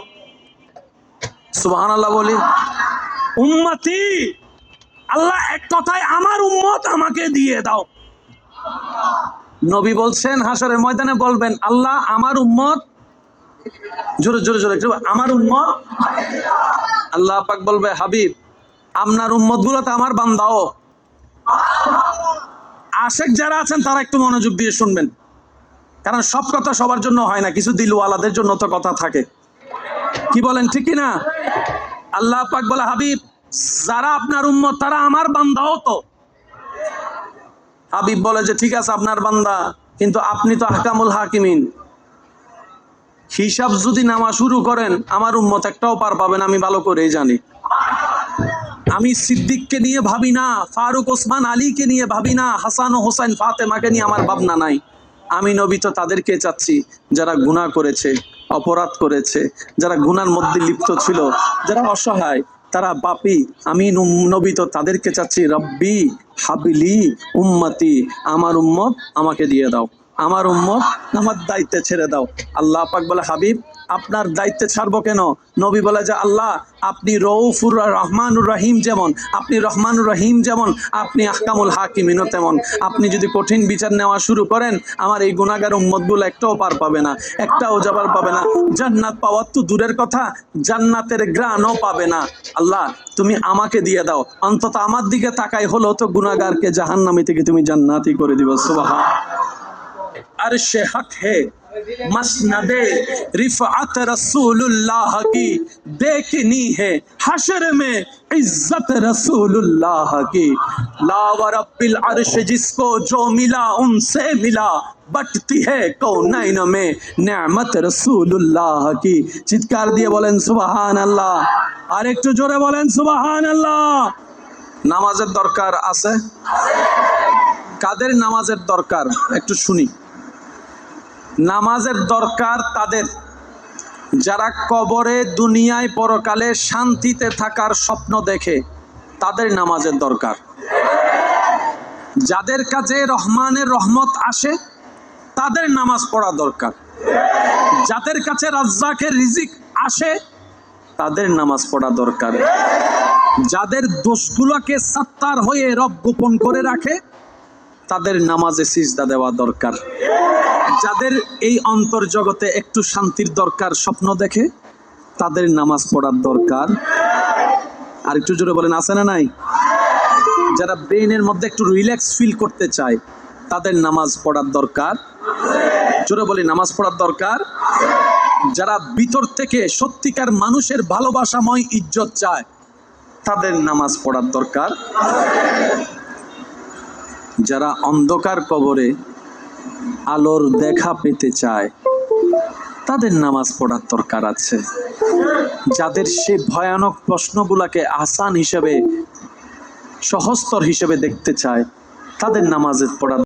সুবহানাল্লাহ বলি। উম্মতি, আল্লাহ এক কথায় আমার উম্মত আমাকে দিয়ে দাও। নবী বলছেন হাসরের ময়দানে বলবেন, আল্লাহ আমার উম্মত, জোরে জোরে জোরে আমার উম্মত। আল্লাহ পাক বলবে, হাবিব আপনার উম্মত গুলো তো আমার বান্দাও। আশেক যারা আছেন তারা একটু মনোযোগ দিয়ে শুনবেন, কারণ সব কথা সবার জন্য হয় না, কিছু দিলওয়ালাদের জন্য তো কথা থাকে। কি বলেন ঠিক কি না? আল্লাহ পাক বলে, হাবিব যারা আপনার উম্মত তারা আমার বান্দাও তো। হাবিব বলে যে ঠিক আছে আপনার বান্দা, কিন্তু আপনি তো আহকামুল হাকিমিন, হিসাব যদি নেওয়া শুরু করেন আমার উম্মত একটাও পার পাবেন, আমি ভালো করেই জানি। আমি সিদ্দিককে নিয়ে ভাবি না, ফারুক ওসমান আলীকে নিয়ে ভাবি না, হাসান ও হোসেন ফাতেমাকে নিয়ে আমার ভাবনা নাই। আমি নবী তো তাদেরকে চাচ্ছি যারা গুনাহ করেছে, অপরাধ করেছে, যারা গুনার মধ্যে লিপ্ত ছিল, যারা অসহায়, তারা পাপী। আমি নবী তো তাদেরকে চাচ্ছি, রব্বি হাবিলি উম্মতি, আমার উম্মত আমাকে দিয়ে দাও, আমার উম্মত আমার দায়িত্বে ছেড়ে দাও। আল্লাহ পাক বলে, হাবিব আপনার দায়িত্বে ছাড়বো কেন? নবী বলে যে, আল্লাহ আপনি রউফুর রহমানুর রহিম যেমন, আপনি রহমানুর রহিম যেমন, আপনি আহকামুল হাকিমিনও তেমন। আপনি যদি কঠিন বিচার নেওয়া শুরু করেন, আমার এই গুনাহগার উম্মতগুলো একটাও পার পাবে না, একটাও যাবার পাবে না। জান্নাত পাওয়ার তো দূরের কথা, জান্নাতের গ্রাণও পাবে না। আল্লাহ তুমি আমাকে দিয়ে দাও, অন্তত আমার দিকে তাকাই হলো তো গুনাহগারকে জাহান্নামী থেকে তুমি জান্নাতি করে দিবে। সুবহান। अर्श हक है मसनदे रिफात रसूलुल्लाह की, देखनी है हशर में इज्जत रसूलुल्लाह की। ला व रब्बिल अर्श जिसको जो मिला उनसे मिला, बटती है कौनैन में नेमत रसूलुल्लाह की। চিৎকার দিয়ে বলেন সুবহানাল্লাহ, আর একটু জোরে বলেন সুবহানাল্লাহ। নামাজের দরকার আছে? কাদের নামাজের দরকার একটু শুনি। নামাজের দরকার তাদের যারা কবরে দুনিয়ায় পরকালে শান্তিতে থাকার স্বপ্ন দেখে, তাদের নামাজের দরকার। যাদের কাছে রহমানের রহমত আসে, তাদের নামাজ পড়া দরকার। যাদের কাছে রাজ্জাকের রিজিক আসে, তাদের নামাজ পড়া দরকার। যাদের দোষগুলোকে সাত্তার হয়ে রব গোপন করে রাখে, তাদের নামাজে সিজদা দেওয়া দরকার। যাদের এই অন্তর্জগতে একটু শান্তির দরকার, স্বপ্ন দেখে, তাদের নামাজ পড়ার দরকার। আর একটু জোরে বলেন, আছে না নাই? যারা ব্রেইনের মধ্যে একটু রিল্যাক্স ফিল করতে চায়, তাদের নামাজ পড়ার দরকার। জোরে বলি, নামাজ পড়ার দরকার। যারা ভিতর থেকে সত্যিকার মানুষের ভালোবাসাময় ইজ্জত চায়, তাদের নামাজ পড়ার দরকার। যারা অন্ধকার কবরে আলোর দেখা পেতে চায়, তাদের নামাজ পড়ার দরকার আছে। যাদের সে ভয়ানক প্রশ্নগুলোকে আসান হিসেবে, সহজতর হিসেবে দেখতে চায়, তাদের নামাজ পড়ার